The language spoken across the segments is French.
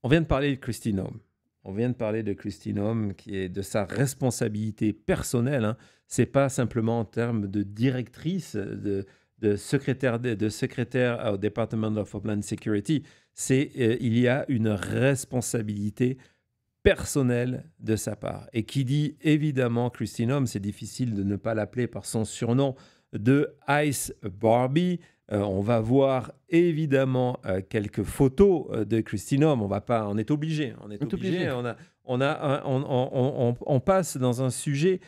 On vient de parler de Kristi Noem. On vient de parler de Kristi Noem, qui est de sa responsabilité personnelle. Hein. C'est pas simplement en termes de directrice, de secrétaire au Department of Homeland Security. Il y a une responsabilité personnelle de sa part. Et qui dit évidemment Kristi Noem, c'est difficile de ne pas l'appeler par son surnom de Ice Barbie. On va voir évidemment quelques photos de Kristi Noem. On est obligé. On passe dans un sujet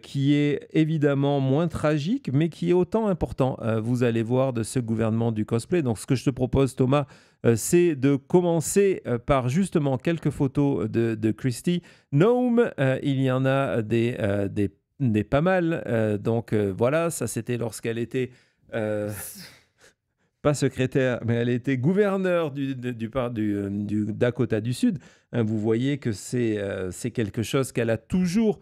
qui est évidemment moins tragique, mais qui est autant important. Vous allez voir de ce gouvernement du cosplay. Donc, ce que je te propose, Thomas, c'est de commencer par justement quelques photos de Kristi Noem. Il y en a des pas mal. Donc, voilà, ça c'était lorsqu'elle était... pas secrétaire, mais elle était gouverneure du Dakota du Sud. Hein, vous voyez que c'est quelque chose qu'elle a toujours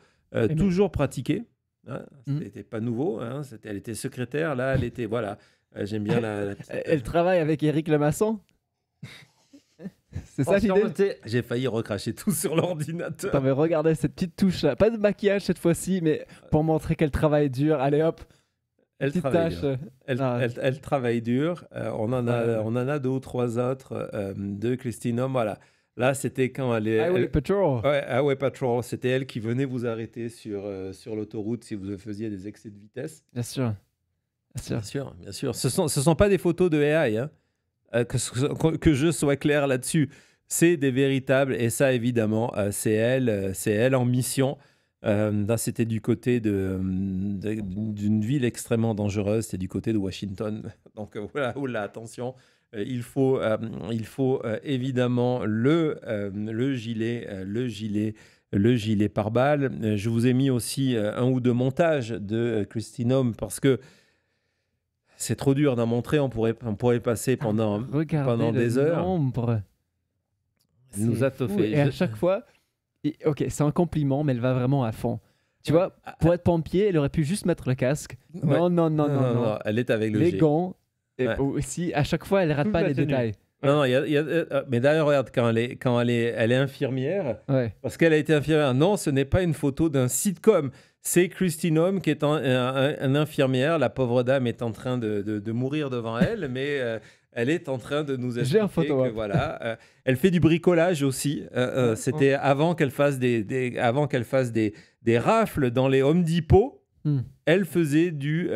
pratiqué. Hein, c'était pas nouveau. Hein, elle était secrétaire. Là, elle était... Voilà. J'aime bien la petite... Elle travaille avec Éric Lemasson. C'est ça l'idée? J'ai failli recracher tout sur l'ordinateur. Attends, mais regardez cette petite touche là. Pas de maquillage cette fois-ci, mais pour montrer qu'elle travaille dur. Allez hop. Elle travaille dur. On en a 2 ou 3 autres de Kristi Noem. Voilà. Là, c'était quand elle est... Highway Patrol. Ouais, Highway Patrol. C'était elle qui venait vous arrêter sur l'autoroute si vous faisiez des excès de vitesse. Bien sûr. Bien sûr. Ce sont pas des photos de AI, hein, que je sois clair là-dessus. C'est des véritables, et ça, évidemment, c'est elle en mission. Là, c'était du côté d'une ville extrêmement dangereuse, c'était du côté de Washington. Donc, voilà, attention. Il faut évidemment le gilet pare-balles. Je vous ai mis aussi 1 ou 2 montages de Kristi Noem parce que c'est trop dur d'en montrer. On pourrait passer pendant des heures. Nombre. Elle nous a tout fait. Et à chaque fois, ok, c'est un compliment, mais elle va vraiment à fond. Tu vois, pour être pompier, elle aurait pu juste mettre le casque. Non. Elle est avec le les G. gants. Et aussi, à chaque fois, elle rate pas les détails. Non, mais d'ailleurs, regarde, quand elle est infirmière, parce qu'elle a été infirmière. Non, ce n'est pas une photo d'un sitcom. C'est Kristi Noem qui est une infirmière. La pauvre dame est en train de mourir devant elle, mais elle est en train de nous expliquer que voilà, elle fait du bricolage aussi. C'était avant qu'elle fasse des rafles dans les Home Depot. Elle faisait du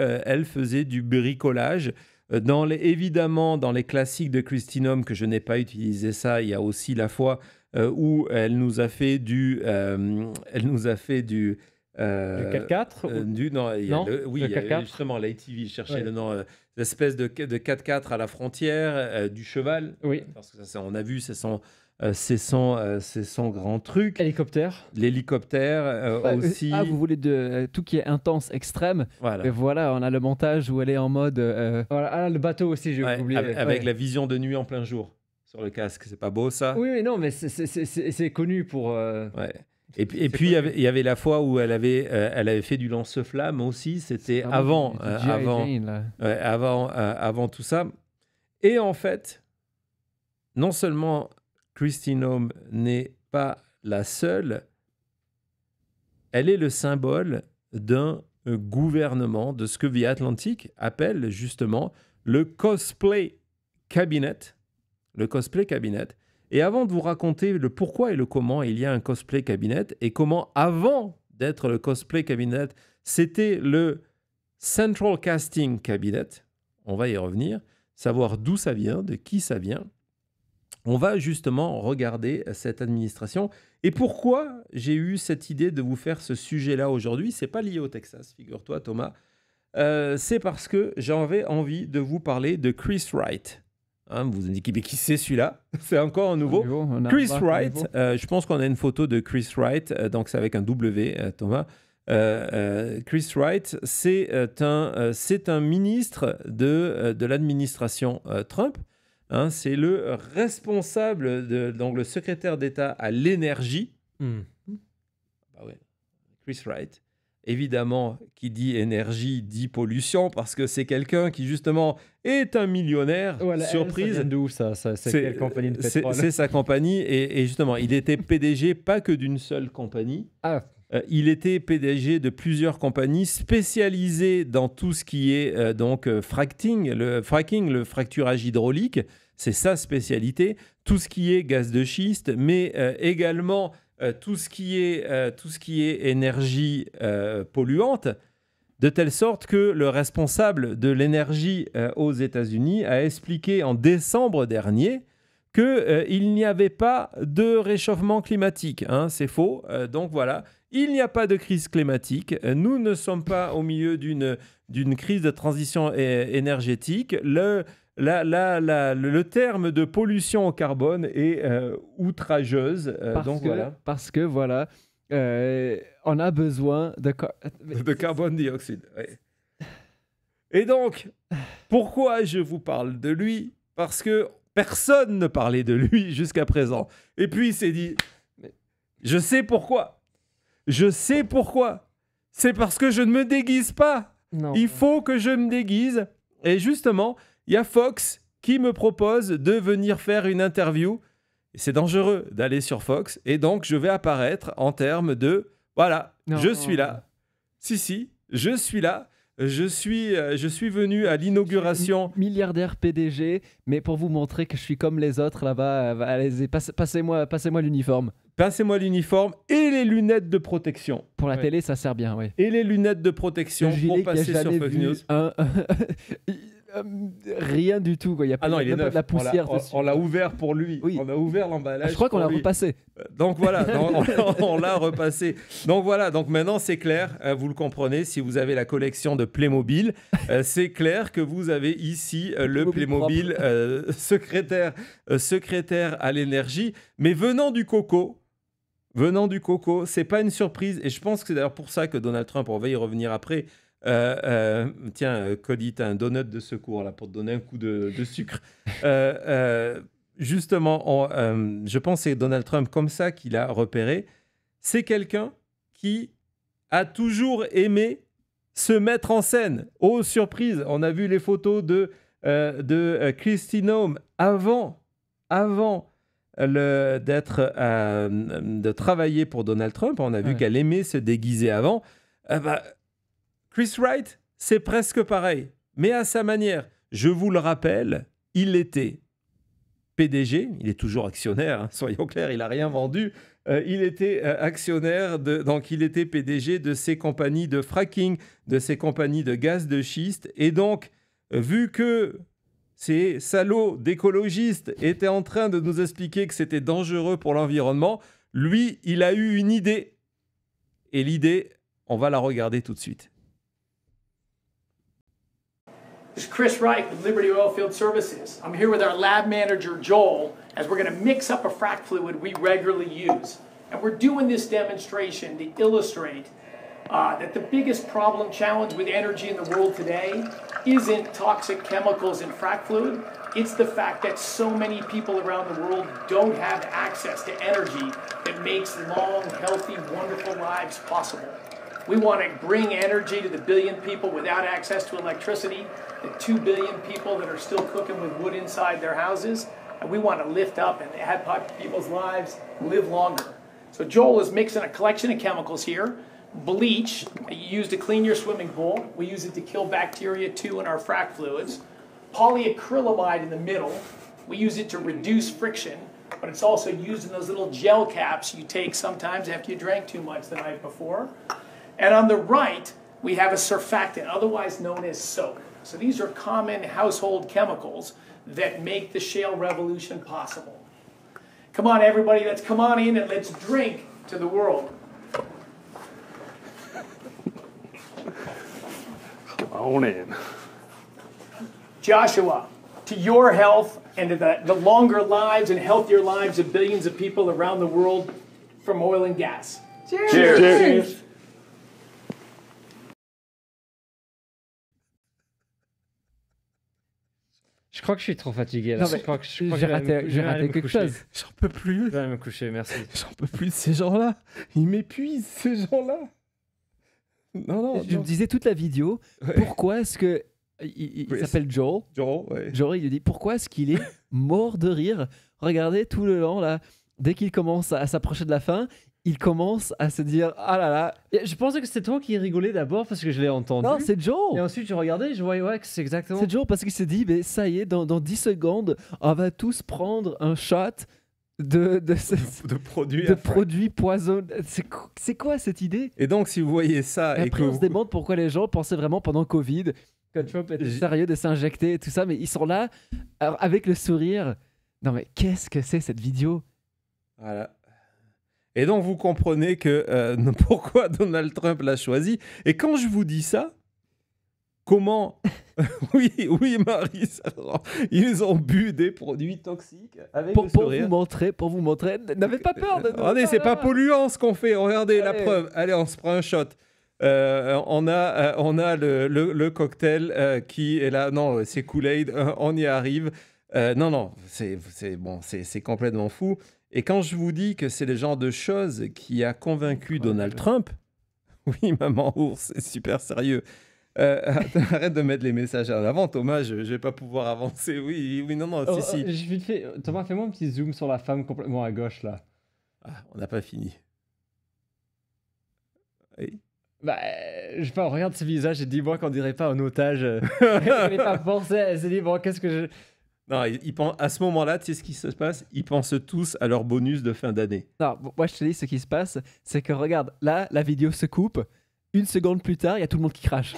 bricolage. Évidemment, dans les classiques de Kristi Noem, que je n'ai pas utilisé ça, il y a aussi la fois où elle nous a fait du 4x4 Oui, justement, l'ATV, je cherchais le nom, l'espèce de 4x4 à la frontière, du cheval. Oui. Parce que ça, on a vu, c'est son grand truc. L'hélicoptère aussi. Vous voulez de tout qui est intense, extrême. Voilà. Et voilà, on a le montage où elle est en mode... Voilà, le bateau aussi, j'ai oublié. Avec la vision de nuit en plein jour sur le casque. C'est pas beau, ça? Oui, mais non, mais c'est connu pour... Ouais. Et puis il y avait la fois où elle avait fait du lance-flamme aussi. C'était avant tout ça. Et en fait, non seulement Kristi Noem n'est pas la seule, elle est le symbole d'un gouvernement, de ce que The Atlantic appelle justement le Cosplay Cabinet. Le Cosplay Cabinet. Et avant de vous raconter le pourquoi et le comment il y a un Cosplay Cabinet, et comment, avant d'être le Cosplay Cabinet, c'était le Central Casting Cabinet, on va y revenir, savoir d'où ça vient, de qui ça vient. On va justement regarder cette administration. Et pourquoi j'ai eu cette idée de vous faire ce sujet-là aujourd'hui? C'est pas lié au Texas, figure-toi, Thomas. C'est parce que j'avais envie de vous parler de Chris Wright. Hein, vous vous dites, mais qui c'est celui-là? C'est encore un nouveau. Chris Wright, je pense qu'on a une photo de Chris Wright, donc c'est avec un W, Thomas. Chris Wright, c'est un ministre de l'administration Trump. Hein, c'est le responsable, donc le secrétaire d'État à l'énergie. Bah ouais, Chris Wright. évidemment, qui dit énergie dit pollution, parce que c'est quelqu'un qui, justement, est un millionnaire. Voilà, Surprise. ça vient d'où ça C'est quelle compagnie de pétrole? C'est sa compagnie. Et justement, il était PDG pas que d'une seule compagnie. Ah, Il était PDG de plusieurs compagnies spécialisées dans tout ce qui est fracking, le fracturage hydraulique. C'est sa spécialité. Tout ce qui est gaz de schiste, mais également tout ce qui est énergie polluante, de telle sorte que le responsable de l'énergie aux États-Unis a expliqué en décembre dernier qu'il n'y avait pas de réchauffement climatique. Hein, c'est faux. Donc voilà, il n'y a pas de crise climatique. Nous ne sommes pas au milieu d'une crise de transition énergétique. Le terme de pollution au carbone est outrageuse. parce que voilà, on a besoin de carbone dioxyde. Ouais. Et donc, pourquoi je vous parle de lui? Parce que personne ne parlait de lui jusqu'à présent. Et puis il s'est dit, je sais pourquoi. Je sais pourquoi. C'est parce que je ne me déguise pas. Non. Il faut que je me déguise. Et justement, il y a Fox qui me propose de venir faire une interview. Et c'est dangereux d'aller sur Fox. Et donc, je vais apparaître en termes de, voilà, je suis là. Si, je suis là. Je suis venu à l'inauguration. Milliardaire PDG, mais pour vous montrer que je suis comme les autres là-bas, allez, passez-moi l'uniforme. Passez-moi l'uniforme et les lunettes de protection. Pour la télé, ça sert bien, oui. Et les lunettes de protection pour passer sur Fox News. Rien du tout, quoi. Il y a pas, il est neuf. De la poussière dessus. On l'a ouvert pour lui. Oui. On a ouvert l'emballage. Je crois qu'on l'a repassé. Donc voilà, on l'a repassé. Donc voilà, donc maintenant c'est clair, vous le comprenez, si vous avez la collection de Playmobil, c'est clair que vous avez ici le Playmobil secrétaire à l'énergie. Mais venant du coco, c'est pas une surprise. Et je pense que c'est d'ailleurs pour ça que Donald Trump, on va y revenir après. Tiens, Cody, t'as un donut de secours là pour te donner un coup de sucre. Justement, je pense que c'est Donald Trump comme ça qu'il a repéré. C'est quelqu'un qui a toujours aimé se mettre en scène. Oh, surprise, on a vu les photos de Kristi Noem avant de travailler pour Donald Trump. On a vu qu'elle aimait se déguiser avant. Chris Wright, c'est presque pareil, mais à sa manière. Je vous le rappelle, il était PDG, il est toujours actionnaire, hein, soyons clairs, il n'a rien vendu. Il était actionnaire, donc il était PDG de ces compagnies de fracking, de ces compagnies de gaz de schiste. Et donc, vu que ces salauds d'écologistes étaient en train de nous expliquer que c'était dangereux pour l'environnement, lui, il a eu une idée. Et l'idée, on va la regarder tout de suite. This is Chris Wright with Liberty Oilfield Services. I'm here with our lab manager, Joel, as we're going to mix up a frac fluid we regularly use. And we're doing this demonstration to illustrate that the biggest problem challenge with energy in the world today isn't toxic chemicals in frac fluid. It's the fact that so many people around the world don't have access to energy that makes long, healthy, wonderful lives possible. We want to bring energy to the billion people without access to electricity, the 2 billion people that are still cooking with wood inside their houses, and we want to lift up and have people's lives live longer. So Joel is mixing a collection of chemicals here. Bleach, you use to clean your swimming pool. We use it to kill bacteria too in our frac fluids. Polyacrylamide in the middle. We use it to reduce friction, but it's also used in those little gel caps you take sometimes after you drank too much the night before. And on the right, we have a surfactant, otherwise known as soap. So these are common household chemicals that make the shale revolution possible. Come on, everybody, let's come on in and let's drink to the world. Come on in. Joshua, to your health and to the longer lives and healthier lives of billions of people around the world from oil and gas. Cheers. Cheers. Je crois que je suis trop fatigué là. Non, mais je crois que j'ai raté quelque chose. J'en peux plus. Je vais aller me coucher, merci. J'en peux plus de ces gens-là. Ils m'épuisent, ces gens-là. Non, Je me disais toute la vidéo, Ouais. pourquoi est-ce que... Il Chris. s'appelle Joel. Joel, ouais. Joel, il lui dit, pourquoi est-ce qu'il est mort de rire? Regardez tout le long, là, dès qu'il commence à s'approcher de la fin, il commence à se dire, ah là là, Et je pensais que c'était toi qui rigolais d'abord parce que je l'ai entendu. non, c'est Et Joel. ensuite, je regardais et je voyais ouais, que c'est exactement. C'est Joel parce qu'il s'est dit, mais ça y est, dans 10 secondes, on va tous prendre un shot de De produits. de produits poisonneux. C'est quoi cette idée? Et donc, si vous voyez ça Et et après, que on se demande pourquoi les gens pensaient vraiment pendant Covid que Trump était sérieux de s'injecter et tout ça, mais ils sont là alors, avec le sourire. Non mais qu'est-ce que c'est cette vidéo? Voilà. Et donc, vous comprenez que pourquoi Donald Trump l'a choisi. Et quand je vous dis ça, comment... oui, Marie, ils ont bu des produits toxiques avec le Pour sourire. vous montrer, n'avez pas peur de nous. Regardez, c'est pas polluant ce qu'on fait. Regardez la Allez. preuve. Allez, on se prend un shot. On a le cocktail qui est là. Non, c'est Kool-Aid. On y arrive. Non, c'est bon, c'est complètement fou. Et quand je vous dis que c'est le genre de choses qui a convaincu Donald Trump, oui, maman ours, c'est super sérieux. Arrête de mettre les messages en avant, Thomas. Je vais pas pouvoir avancer. Oui, non, si. J'ai vite fait. Thomas, fais-moi un petit zoom sur la femme complètement à gauche là. Ah, on n'a pas fini. Oui. Bah, je sais pas, on regarde ce visage et dis-moi qu'on dirait pas un otage. Elle n'est pas forcée, elle s'est dit, bon, qu'est-ce que je. Non, à ce moment-là, tu sais ce qui se passe? Ils pensent tous à leur bonus de fin d'année. Non, moi je te dis ce qui se passe, c'est que regarde, là la vidéo se coupe, une seconde plus tard, il y a tout le monde qui crache.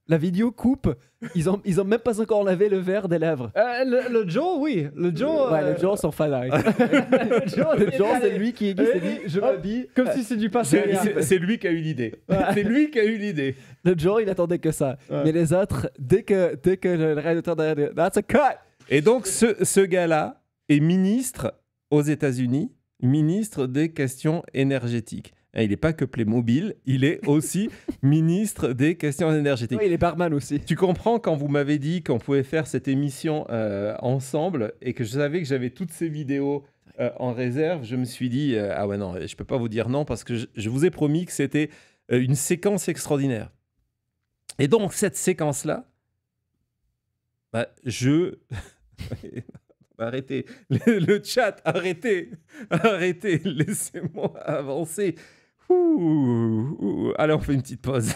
La vidéo coupe, ils ont même pas encore lavé le verre des lèvres. Le Joe, oui. Le Joe. Ouais, le Joe sont fanatiques. le Joe, Le Joe, c'est lui qui s'est dit, je m'habille. Comme si c'est du passé. C'est lui qui a eu l'idée. C'est lui qui a eu l'idée. Le Joe, il attendait que ça. Ouais. Mais les autres, dès que le réalisateur derrière, that's a cut. Et donc, ce gars-là est ministre aux États-Unis, ministre des questions énergétiques. Et il n'est pas que Playmobil, il est aussi ministre des questions énergétiques. Oui, il est barman aussi. Tu comprends quand vous m'avez dit qu'on pouvait faire cette émission ensemble et que je savais que j'avais toutes ces vidéos en réserve, je me suis dit, ah ouais, non, je peux pas vous dire non parce que je vous ai promis que c'était une séquence extraordinaire. Et donc, cette séquence-là, bah, arrêtez, le chat, arrêtez, laissez-moi avancer. Allez, on fait une petite pause.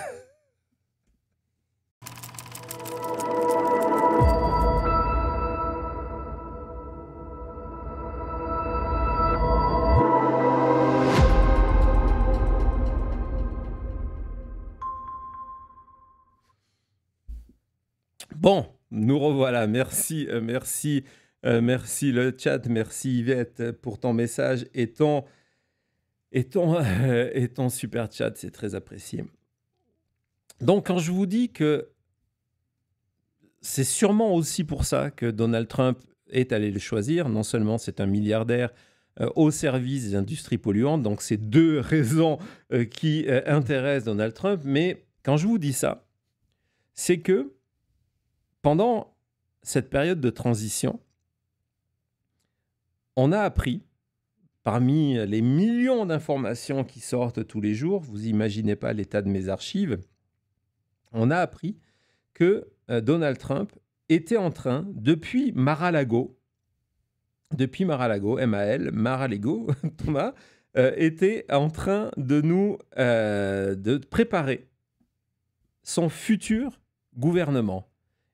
Bon, nous revoilà. Merci le chat, merci Yvette pour ton message et ton super chat, c'est très apprécié. Donc, quand je vous dis que c'est sûrement aussi pour ça que Donald Trump est allé le choisir, non seulement c'est un milliardaire au service des industries polluantes, donc c'est deux raisons qui intéressent Donald Trump, mais quand je vous dis ça, c'est que pendant cette période de transition, on a appris, parmi les millions d'informations qui sortent tous les jours, vous n'imaginez pas l'état de mes archives, on a appris que Donald Trump était en train, depuis Mar-a-Lago, Mar-a-Lago, Thomas, était en train de préparer son futur gouvernement.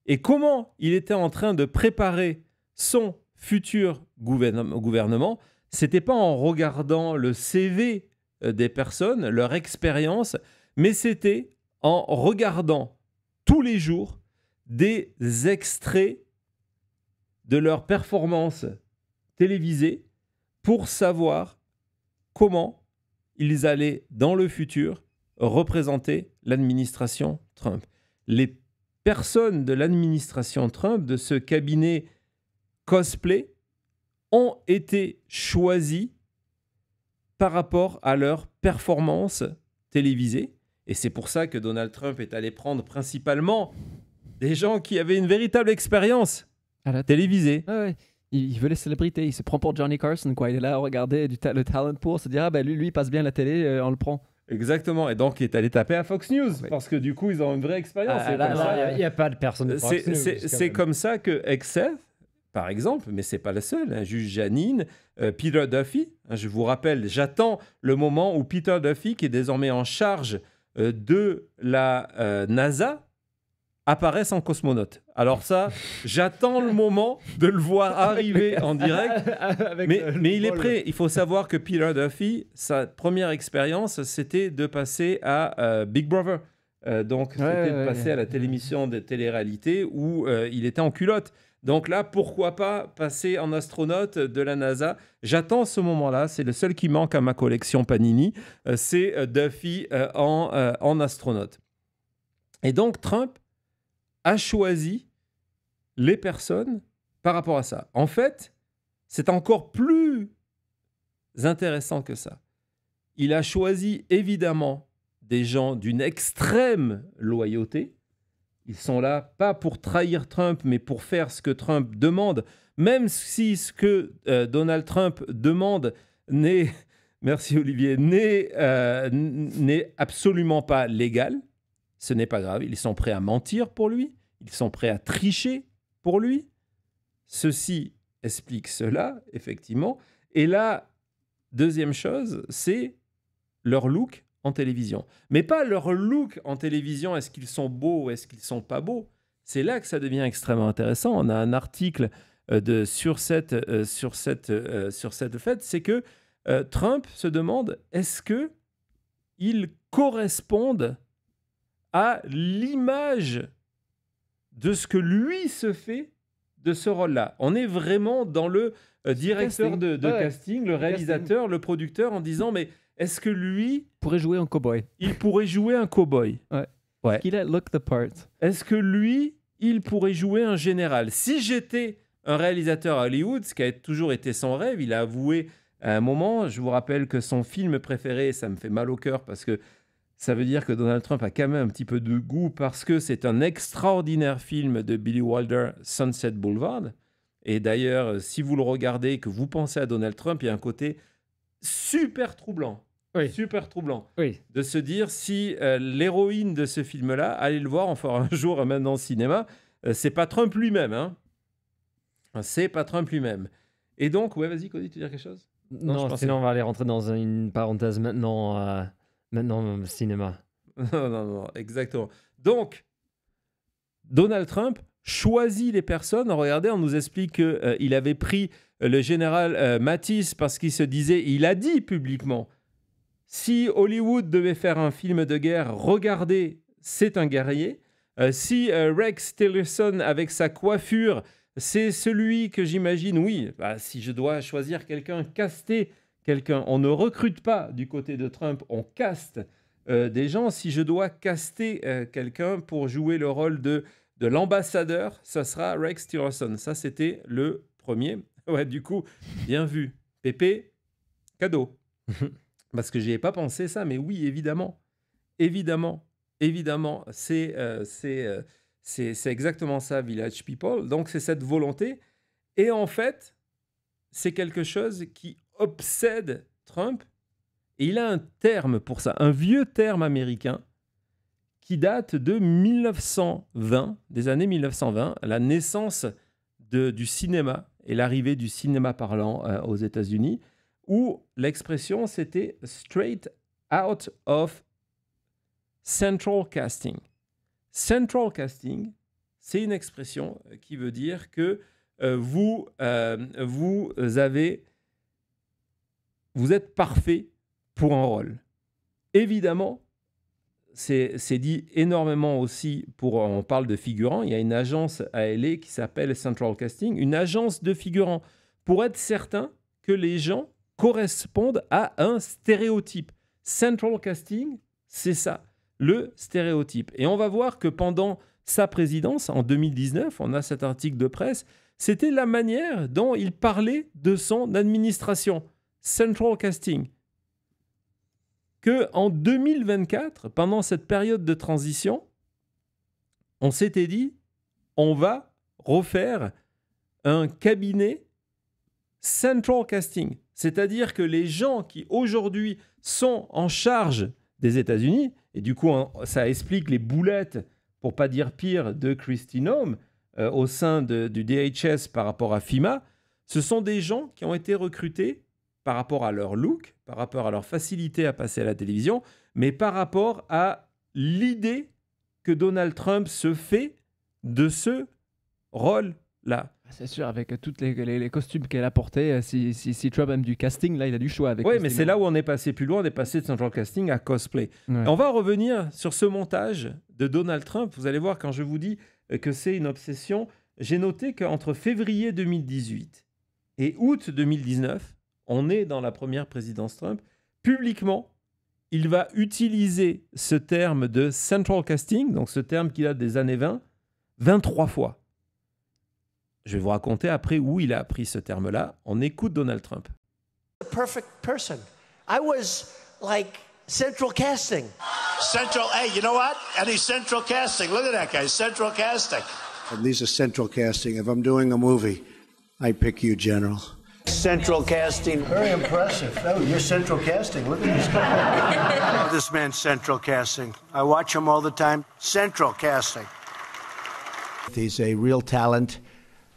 Et comment il était en train de préparer son futur gouvernement, c'était pas en regardant le CV des personnes, leur expérience, mais c'était en regardant tous les jours des extraits de leurs performances télévisées pour savoir comment ils allaient dans le futur représenter l'administration Trump. Les personnes de l'administration Trump, de ce cabinet cosplay, ont été choisies par rapport à leur performance télévisée. Et c'est pour ça que Donald Trump est allé prendre principalement des gens qui avaient une véritable expérience télévisée. Ah ouais. Il veut les célébrités. Il se prend pour Johnny Carson, quoi. Il est là à regarder le talent pool, se dire, ah ben lui, il passe bien la télé, on le prend. Exactement. Et donc, il est allé taper à Fox News parce que du coup, ils ont une vraie expérience. Ah, C'est là, comme là, ça. Il n'y a pas de personne de Fox News, quand C'est même. comme ça que Exeth, par exemple, mais c'est pas le seul, hein, juge Janine, Peter Duffy, hein, je vous rappelle, j'attends le moment où Peter Duffy, qui est désormais en charge de la NASA, apparaisse en cosmonaute. Alors ça, j'attends le moment de le voir arriver en direct. Avec Mais il est vol. prêt. Il faut savoir que Peter Duffy, sa première expérience, c'était de passer à Big Brother. Donc, c'était de passer à la télémission de télé-réalité où il était en culotte. Donc là, pourquoi pas passer en astronaute de la NASA? J'attends ce moment-là. C'est le seul qui manque à ma collection Panini. C'est Duffy en astronaute. Et donc, Trump a choisi les personnes par rapport à ça. En fait, c'est encore plus intéressant que ça. Il a choisi évidemment des gens d'une extrême loyauté. Ils sont là pas pour trahir Trump, mais pour faire ce que Trump demande, même si ce que Donald Trump demande n'est, merci Olivier, n'est absolument pas légal. Ce n'est pas grave. Ils sont prêts à mentir pour lui. Ils sont prêts à tricher pour lui. Ceci explique cela, effectivement. Et la deuxième chose, c'est leur look en télévision. Mais pas leur look en télévision, est-ce qu'ils sont beaux ou est-ce qu'ils sont pas beaux. C'est là que ça devient extrêmement intéressant. On a un article sur cette fête, c'est que Trump se demande, est-ce qu'ils correspondent à l'image de ce que lui se fait de ce rôle-là. On est vraiment dans le directeur de casting, le réalisateur, le producteur, en disant, mais est-ce que lui... pourrait jouer en cowboy. Il pourrait jouer un cow-boy. Ouais. Qu'il a look the part. Est-ce que lui, il pourrait jouer un général? Si j'étais un réalisateur à Hollywood, ce qui a toujours été son rêve, il a avoué à un moment, je vous rappelle que son film préféré, ça me fait mal au cœur parce que ça veut dire que Donald Trump a quand même un petit peu de goût parce que c'est un extraordinaire film de Billy Wilder, Sunset Boulevard. Et d'ailleurs, si vous le regardez et que vous pensez à Donald Trump, il y a un côté super troublant. Oui. Super troublant. Oui. De se dire si l'héroïne de ce film-là, allez le voir, on fera un jour maintenant au cinéma, c'est pas Trump lui-même. Hein. C'est pas Trump lui-même. Et donc, ouais, vas-y, Cody, tu veux dire quelque chose? Non, je pensais- sinon on va aller rentrer dans une parenthèse maintenant. Maintenant, cinéma. Non, exactement. Donc, Donald Trump choisit les personnes. Regardez, on nous explique qu'il avait pris le général Mattis parce qu'il se disait, il a dit publiquement, si Hollywood devait faire un film de guerre, regardez, c'est un guerrier. Si Rex Tillerson, avec sa coiffure, c'est celui que j'imagine, oui, si je dois choisir quelqu'un, caster quelqu'un, on ne recrute pas du côté de Trump, on caste des gens. Si je dois caster quelqu'un pour jouer le rôle de l'ambassadeur, ça sera Rex Tillerson. Ça, c'était le premier. Ouais, du coup, bien vu. Pépé, cadeau. Parce que j'y ai pas pensé ça, mais oui, évidemment. Évidemment. C'est exactement ça, Village People. Donc, c'est cette volonté. Et en fait, c'est quelque chose qui obsède Trump. Et il a un terme pour ça, un vieux terme américain qui date de 1920, des années 1920, la naissance du cinéma et l'arrivée du cinéma parlant aux États-Unis, où l'expression c'était straight out of central casting. Central casting, c'est une expression qui veut dire que vous êtes parfait pour un rôle. Évidemment, c'est dit énormément aussi on parle de figurants. Il y a une agence à LA qui s'appelle Central Casting, une agence de figurants, pour être certain que les gens correspondent à un stéréotype. Central Casting, c'est ça, le stéréotype. Et on va voir que pendant sa présidence, en 2019, on a cet article de presse, c'était la manière dont il parlait de son administration. Central Casting. Qu'en 2024, pendant cette période de transition, on s'était dit, on va refaire un cabinet Central Casting. C'est-à-dire que les gens qui aujourd'hui sont en charge des États-Unis. Et du coup, ça explique les boulettes, pour pas dire pire, de Kristi Noem au sein du DHS par rapport à FEMA. Ce sont des gens qui ont été recrutés par rapport à leur look, par rapport à leur facilité à passer à la télévision, mais par rapport à l'idée que Donald Trump se fait de ce rôle-là. C'est sûr, avec tous les costumes qu'elle a portés, si Trump aime du casting, là, il a du choix. Oui, mais c'est là où on est passé plus loin, on est passé de Central Casting à cosplay. Ouais. On va revenir sur ce montage de Donald Trump. Vous allez voir, quand je vous dis que c'est une obsession, j'ai noté qu'entre février 2018 et août 2019, on est dans la première présidence Trump, publiquement, il va utiliser ce terme de Central Casting, donc ce terme qui date des années 20, 23 fois. Je vais vous raconter après où il a appris ce terme-là. On écoute Donald Trump. The perfect person. I was like central casting. Central, hey, you know what? And he's central casting. Look at that guy, central casting. And these are central casting. If I'm doing a movie, I pick you, General. Central casting. Very impressive. Oh, you're central casting. Look at this guy. Oh, this man's central casting. I watch him all the time. Central casting. He's a real talent,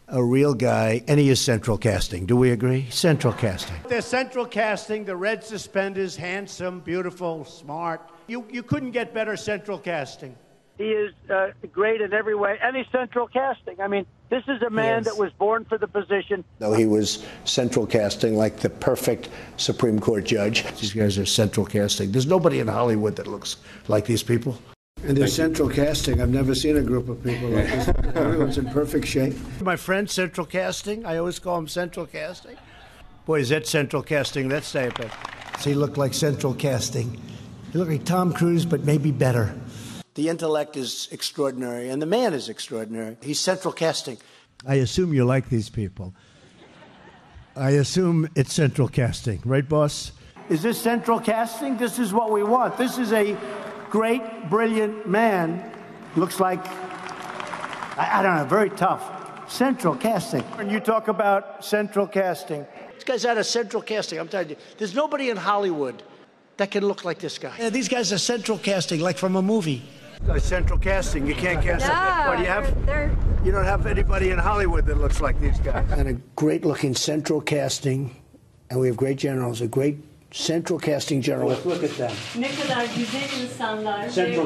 a real guy, and he is central casting. Do we agree? Central casting. They're central casting. The red suspenders, handsome, beautiful, smart. You couldn't get better central casting. He is great in every way, and he's central casting. I mean, this is a man that was born for the position. No, he was central casting like the perfect Supreme Court judge. These guys are central casting. There's nobody in Hollywood that looks like these people. And they're central casting. I've never seen a group of people like this. Everyone's in perfect shape. My friend, central casting. I always call him central casting. Boy, is that central casting. Let's say it. Does he look like central casting? He look like Tom Cruise, but maybe better. The intellect is extraordinary, and the man is extraordinary. He's central casting. I assume you like these people. I assume it's central casting, right, boss? Is this central casting? This is what we want. This is a great, brilliant man. Looks like, I don't know, very tough. Central casting. When you talk about central casting, this guy's out of central casting. I'm telling you, there's nobody in Hollywood that can look like this guy. Yeah, these guys are central casting, like from a movie. Central casting, you can't cast like what do you have? You don't have anybody in Hollywood that looks like these guys. And a great-looking central casting, and we have great generals, a great central casting general. Look at them. Ne kadar güzel insanlar ve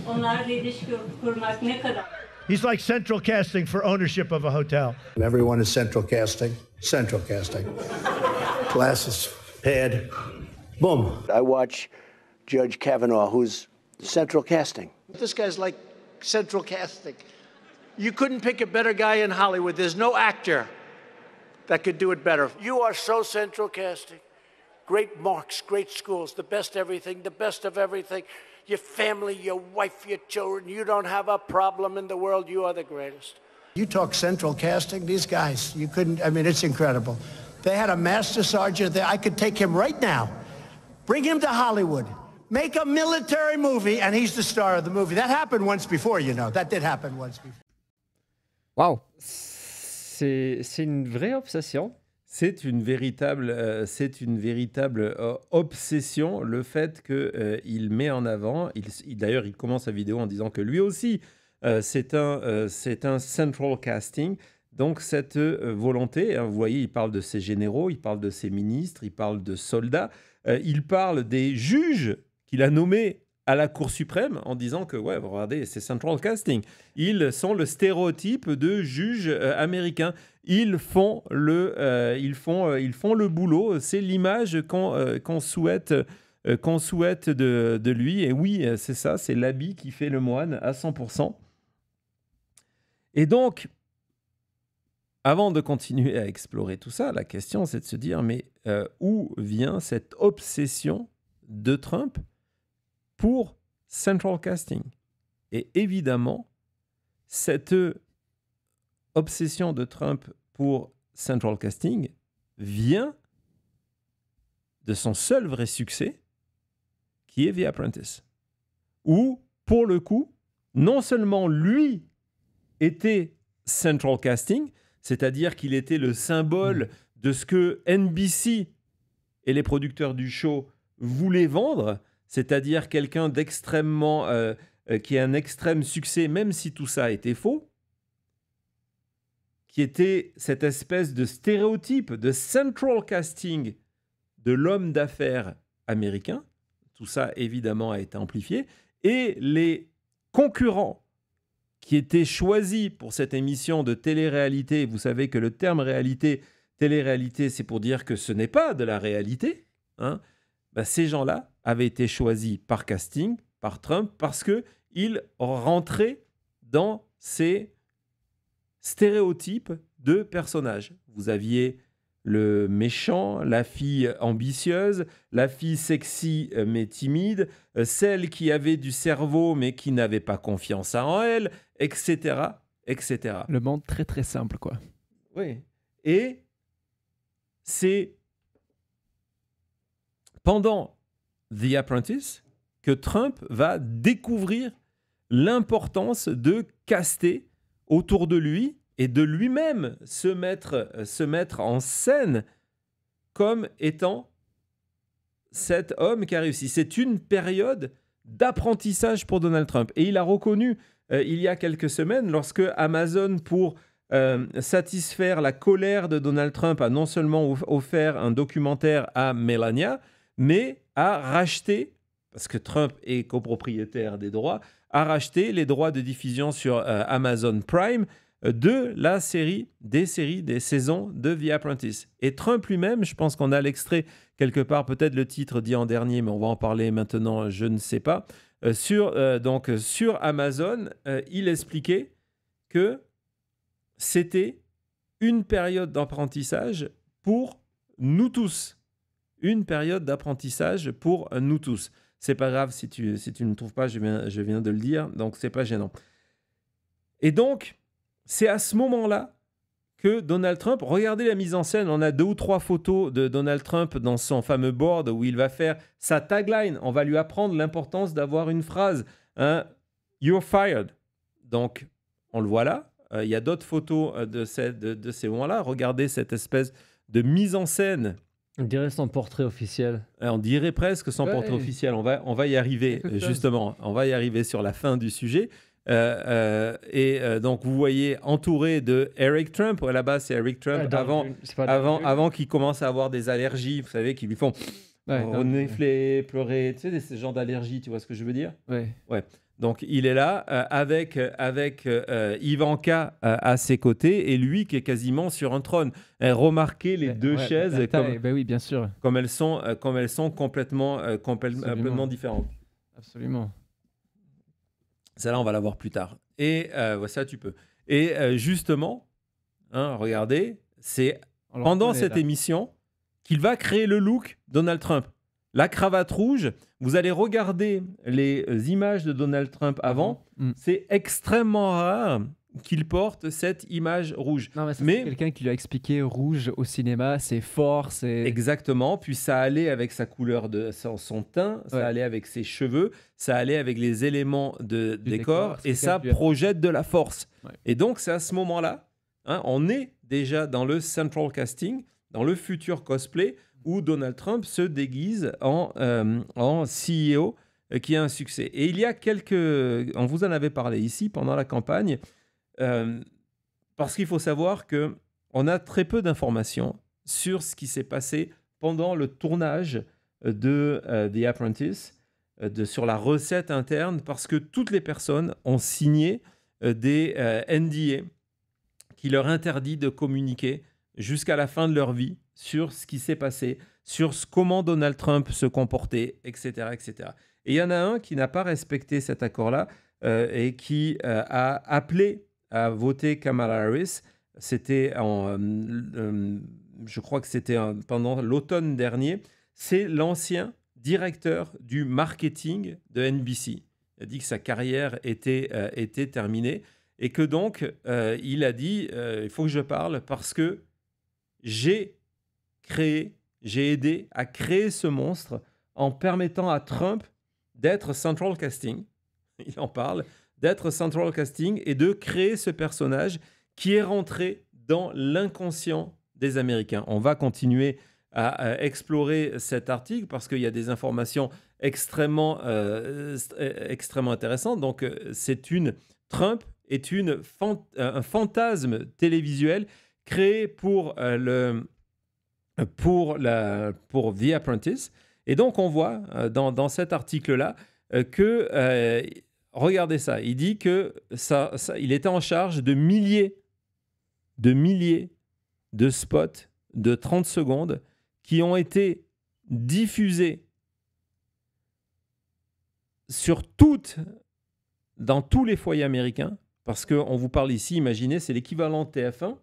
onlarla ilişki kurmak ne kadar. He's like central casting for ownership of a hotel. And everyone is central casting. Central casting. Glasses, pad, boom. I watch Judge Kavanaugh, who's central casting. This guy's like central casting. You couldn't pick a better guy in Hollywood. There's no actor that could do it better. You are so central casting. Great marks, great schools, the best everything, the best of everything. Your family, your wife, your children. You don't have a problem in the world. You are the greatest. You talk central casting, these guys, you couldn't, I mean, it's incredible. They had a master sergeant there. I could take him right now, bring him to Hollywood, make a military movie, and he's the star of the movie. That happened once before, you know. That did happen once before. Waouh, c'est une vraie obsession. C'est une véritable obsession, le fait qu'il met en avant, d'ailleurs il commence sa vidéo en disant que lui aussi c'est un central casting, donc cette volonté, hein, vous voyez, il parle de ses généraux, il parle de ses ministres, il parle de soldats, il parle des juges qu'il a nommés à la Cour suprême en disant que, ouais, regardez, c'est central casting. Ils sont le stéréotype de juges américains. Ils font le boulot. C'est l'image qu'on souhaite de lui. Et oui, c'est ça, c'est l'habit qui fait le moine à 100%. Et donc, avant de continuer à explorer tout ça, la question, c'est de se dire, mais où vient cette obsession de Trump pour central casting? Et évidemment, cette obsession de Trump pour central casting vient de son seul vrai succès, qui est The Apprentice, où, pour le coup, non seulement lui était central casting, c'est-à-dire qu'il était le symbole de ce que NBC et les producteurs du show voulaient vendre, c'est-à-dire quelqu'un d'extrêmement, qui a un extrême succès, même si tout ça était faux, qui était cette espèce de stéréotype de central casting de l'homme d'affaires américain. Tout ça, évidemment, a été amplifié. Et les concurrents qui étaient choisis pour cette émission de télé-réalité, vous savez que le terme télé-réalité, c'est pour dire que ce n'est pas de la réalité, hein, ces gens-là avaient été choisis par casting, par Trump, parce qu'ils rentraient dans ces stéréotypes de personnages. Vous aviez le méchant, la fille ambitieuse, la fille sexy mais timide, celle qui avait du cerveau mais qui n'avait pas confiance en elle, etc., etc. Le monde très très simple, quoi. Oui. Et c'est pendant The Apprentice que Trump va découvrir l'importance de caster autour de lui et de lui-même se mettre en scène comme étant cet homme qui a réussi. C'est une période d'apprentissage pour Donald Trump. Et il a reconnu il y a quelques semaines, lorsque Amazon, pour satisfaire la colère de Donald Trump, a non seulement offert un documentaire à Melania, mais a racheté, parce que Trump est copropriétaire des droits, a racheté les droits de diffusion sur Amazon Prime de des saisons de The Apprentice. Et Trump lui-même, je pense qu'on a l'extrait quelque part, peut-être le titre dit en dernier, mais on va en parler maintenant, je ne sais pas. Sur Amazon, il expliquait que c'était une période d'apprentissage pour nous tous. Une période d'apprentissage pour nous tous. C'est pas grave si tu ne trouves pas, je viens de le dire, donc c'est pas gênant. Et donc, c'est à ce moment-là que Donald Trump, regardez la mise en scène, on a 2 ou 3 photos de Donald Trump dans son fameux board où il va faire sa tagline. On va lui apprendre l'importance d'avoir une phrase, hein, « You're fired ». Donc, on le voit là. Il y a d'autres photos de ces moments-là. Regardez cette espèce de mise en scène. On dirait son portrait officiel. On dirait presque son portrait officiel. On va y arriver, justement. On va y arriver sur la fin du sujet. Donc, vous voyez, entouré de Eric Trump. À la base, c'est Eric Trump avant qu'il commence à avoir des allergies, vous savez, qui lui font renifler, pleurer, tu sais, ce genre d'allergies, tu vois ce que je veux dire? Ouais. Donc, il est là avec Ivanka à ses côtés et lui qui est quasiment sur un trône. Remarquez les deux chaises oui, bien sûr. comme elles sont complètement différentes. Absolument. Celle-là, on va la voir plus tard. Et ça, tu peux. Et justement, hein, regardez, c'est pendant cette émission qu'il va créer le look Donald Trump. La cravate rouge, vous allez regarder les images de Donald Trump avant. C'est extrêmement rare qu'il porte cette image rouge. Non, mais c'est quelqu'un qui lui a expliqué rouge au cinéma, c'est fort, c'est... Exactement, puis ça allait avec sa couleur de son teint, ça allait avec ses cheveux, ça allait avec les éléments de décor et ça projette de la force. Ouais. Et donc, c'est à ce moment-là, hein, on est déjà dans le central casting, dans le futur cosplay, où Donald Trump se déguise en CEO qui a un succès. Et il y a on vous en avait parlé ici pendant la campagne, parce qu'il faut savoir qu'on a très peu d'informations sur ce qui s'est passé pendant le tournage de The Apprentice, sur la recette interne, parce que toutes les personnes ont signé des NDA qui leur interdit de communiquer jusqu'à la fin de leur vie sur ce qui s'est passé, sur comment Donald Trump se comportait, etc., etc. Et il y en a un qui n'a pas respecté cet accord-là et qui a appelé à voter Kamala Harris. C'était je crois que c'était pendant l'automne dernier. C'est l'ancien directeur du marketing de NBC. Il a dit que sa carrière était terminée et que donc il a dit il faut que je parle parce que j'ai aidé à créer ce monstre en permettant à Trump d'être central casting. Il en parle, d'être central casting et de créer ce personnage qui est rentré dans l'inconscient des Américains. On va continuer à explorer cet article parce qu'il y a des informations extrêmement intéressante. Donc, Trump est un fantasme télévisuel créé pour The Apprentice. Et donc, on voit dans cet article-là que, regardez ça, il dit que il était en charge de milliers de spots de 30 secondes qui ont été diffusés dans tous les foyers américains, parce qu'on vous parle ici, imaginez, c'est l'équivalent de TF1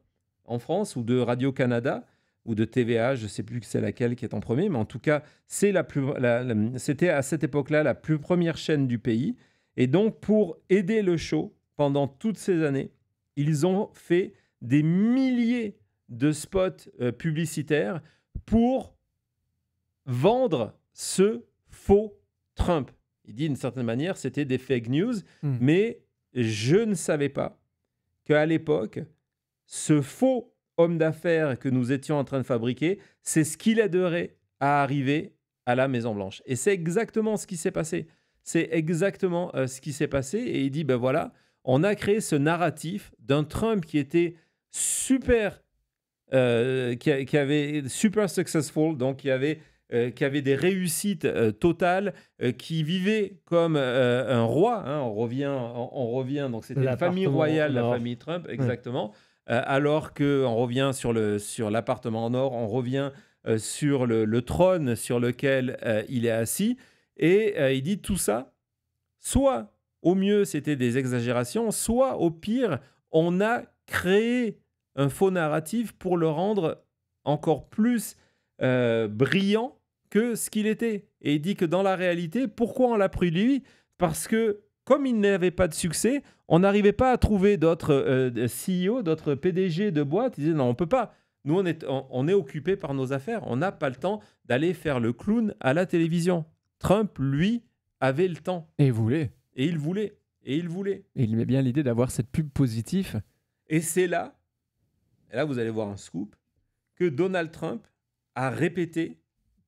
en France ou de Radio-Canada ou de TVA, je ne sais plus c'est laquelle qui est en premier, mais en tout cas, c'était à cette époque-là la plus première chaîne du pays. Et donc, pour aider le show pendant toutes ces années, ils ont fait des milliers de spots publicitaires pour vendre ce faux Trump. Il dit d'une certaine manière, c'était des fake news, mais je ne savais pas qu'à l'époque, ce faux homme d'affaires que nous étions en train de fabriquer, c'est ce qui l'aiderait à arriver à la Maison-Blanche. Et c'est exactement ce qui s'est passé. C'est exactement ce qui s'est passé. Et il dit, ben voilà, on a créé ce narratif d'un Trump qui était super, qui avait super successful, donc qui avait des réussites totales, qui vivait comme un roi. Hein, on revient. Donc c'était la famille royale, la famille Trump, exactement. Alors qu'on revient sur l'appartement en or, on revient sur le trône sur lequel il est assis. Et il dit tout ça, soit au mieux c'était des exagérations, soit au pire, on a créé un faux narratif pour le rendre encore plus brillant que ce qu'il était. Et il dit que dans la réalité, pourquoi on l'a pris lui ? Parce que comme il n'avait pas de succès, on n'arrivait pas à trouver d'autres CEO, d'autres PDG de boîtes. Il disait non, on ne peut pas. Nous, on est occupé par nos affaires. On n'a pas le temps d'aller faire le clown à la télévision. Trump, lui, avait le temps. Et il voulait. Et il voulait. Et il aimait bien l'idée d'avoir cette pub positive. Et c'est là, vous allez voir un scoop, que Donald Trump a répété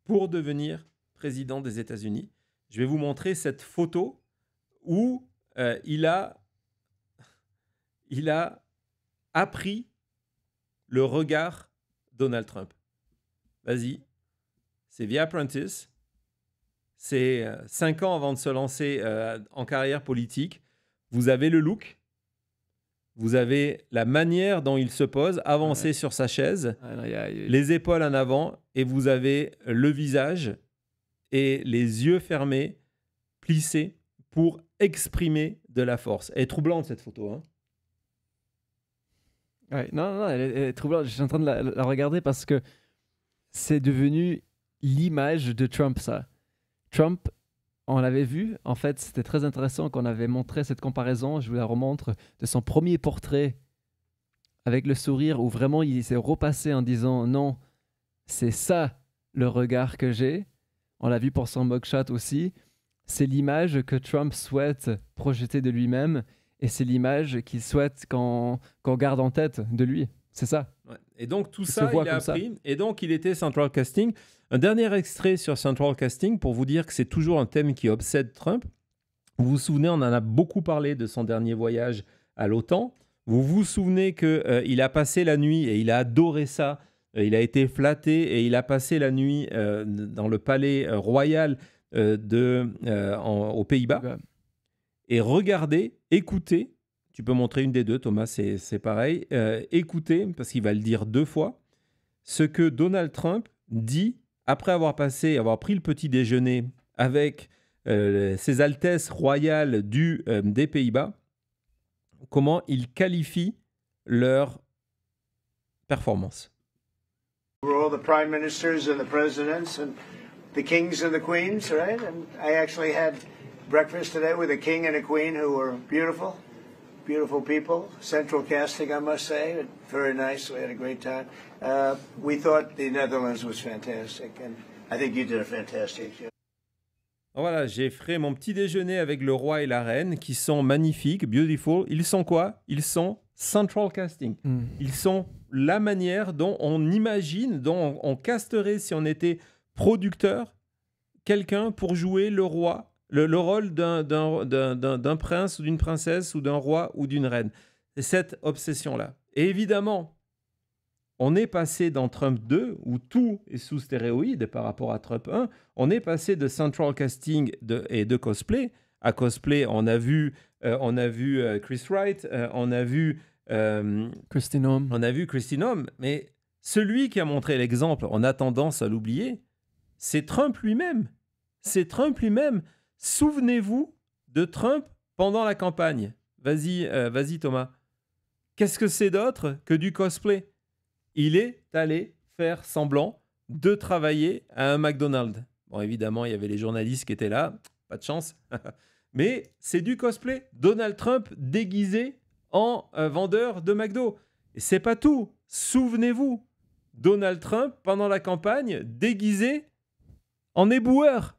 pour devenir président des États-Unis. Je vais vous montrer cette photo où il a appris le regard Donald Trump. Vas-y. C'est The Apprentice. C'est 5 ans avant de se lancer en carrière politique. Vous avez le look. Vous avez la manière dont il se pose, avancé sur sa chaise, les épaules en avant, et vous avez le visage et les yeux fermés, plissés, pour exprimer de la force. Elle est troublante, cette photo. Hein. Ouais, non, elle est troublante. Je suis en train de la regarder parce que c'est devenu l'image de Trump, ça. Trump, on l'avait vu, en fait, c'était très intéressant qu'on avait montré cette comparaison, je vous la remontre, de son premier portrait avec le sourire où vraiment il s'est repassé en disant non, c'est ça le regard que j'ai. On l'a vu pour son mugshot aussi. C'est l'image que Trump souhaite projeter de lui-même et c'est l'image qu'il souhaite qu'on garde en tête de lui. C'est ça. Ouais. Et donc tout ça, il a appris. Et donc il était Central Casting. Un dernier extrait sur Central Casting pour vous dire que c'est toujours un thème qui obsède Trump. Vous vous souvenez, on en a beaucoup parlé de son dernier voyage à l'OTAN. Vous vous souvenez qu'il a passé la nuit et il a adoré ça. Il a été flatté et il a passé la nuit dans le palais royal aux Pays-Bas. Et regardez, écoutez, tu peux montrer une des deux, Thomas, c'est pareil. Écoutez, parce qu'il va le dire 2 fois, ce que Donald Trump dit après avoir pris le petit déjeuner avec ses Altesses royales des Pays-Bas, comment il qualifie leur performance. We're all the prime ministers and the presidents and the kings and the queens, right? And I actually had breakfast today with a king and a queen who were beautiful people. Central casting, I must say, very nice. We had a great time. We thought the Netherlands was fantastic, and I think you did a fantastic job. Voilà, j'ai fait mon petit déjeuner avec le roi et la reine, qui sont magnifiques, beautiful. Ils sont quoi ? Ils sont central casting. Ils sont la manière dont on imagine, dont on casterait si on était producteur, quelqu'un pour jouer le roi, le rôle d'un prince ou d'une princesse ou d'un roi ou d'une reine. C'est cette obsession-là. Et évidemment, on est passé dans Trump 2, où tout est sous stéroïde par rapport à Trump 1. On est passé de central casting et de cosplay. À cosplay, on a vu Chris Wright, on a vu Kristi Noem. On a vu Kristi Noem, mais celui qui a montré l'exemple, on a tendance à l'oublier, c'est Trump lui-même. C'est Trump lui-même. Souvenez-vous de Trump pendant la campagne. Vas-y Thomas. Qu'est-ce que c'est d'autre que du cosplay? Il est allé faire semblant de travailler à un McDonald's. Bon, évidemment, il y avait les journalistes qui étaient là. Pas de chance. Mais c'est du cosplay. Donald Trump déguisé en vendeur de McDo. Et c'est pas tout. Souvenez-vous, Donald Trump, pendant la campagne, déguisé en éboueur.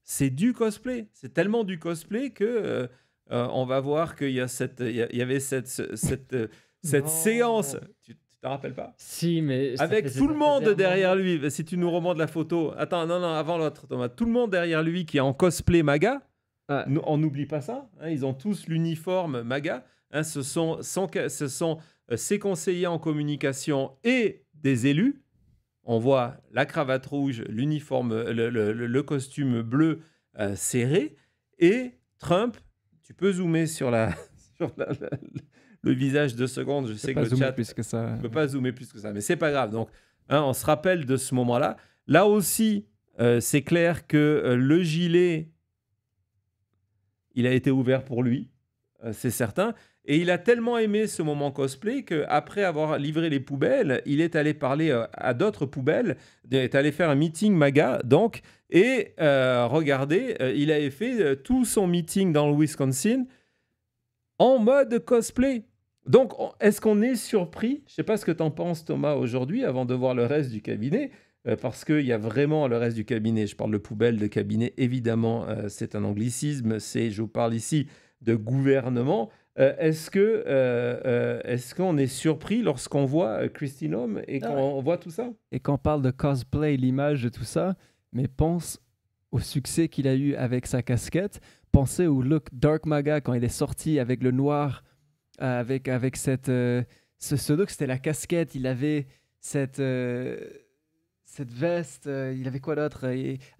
C'est du cosplay. C'est tellement du cosplay que on va voir qu'il y avait cette séance. Tu t'en rappelles pas? Si, mais... Avec tout le monde derrière lui. Si tu nous remontes la photo. Attends, non, avant l'autre, Thomas. Tout le monde derrière lui qui est en cosplay MAGA. Ah. On n'oublie pas ça. Hein, ils ont tous l'uniforme MAGA. Hein, ce sont ses conseillers en communication et des élus. On voit la cravate rouge, l'uniforme, le costume bleu serré. Et Trump, tu peux zoomer sur le visage 2 secondes. Je sais que le chat ne peut pas zoomer plus que ça, mais c'est pas grave. Donc, hein, on se rappelle de ce moment-là. Là aussi, c'est clair que le gilet, il a été ouvert pour lui, c'est certain. Et il a tellement aimé ce moment cosplay qu'après avoir livré les poubelles, il est allé parler à d'autres poubelles, il est allé faire un meeting MAGA, donc, et regardez, il avait fait tout son meeting dans le Wisconsin en mode cosplay. Donc, est-ce qu'on est surpris? Je ne sais pas ce que tu en penses, Thomas, aujourd'hui, avant de voir le reste du cabinet, parce qu'il y a vraiment le reste du cabinet. Je parle de poubelle, de cabinet, évidemment, c'est un anglicisme, je vous parle ici de gouvernement. Est-ce qu'on est surpris lorsqu'on voit Kristi Noem et qu'on voit tout ça? Et quand on parle de cosplay, l'image de tout ça, mais pense au succès qu'il a eu avec sa casquette. Pensez au look Dark MAGA quand il est sorti avec le noir, avec cette, ce look, c'était la casquette. Il avait cette veste, il avait quoi d'autre?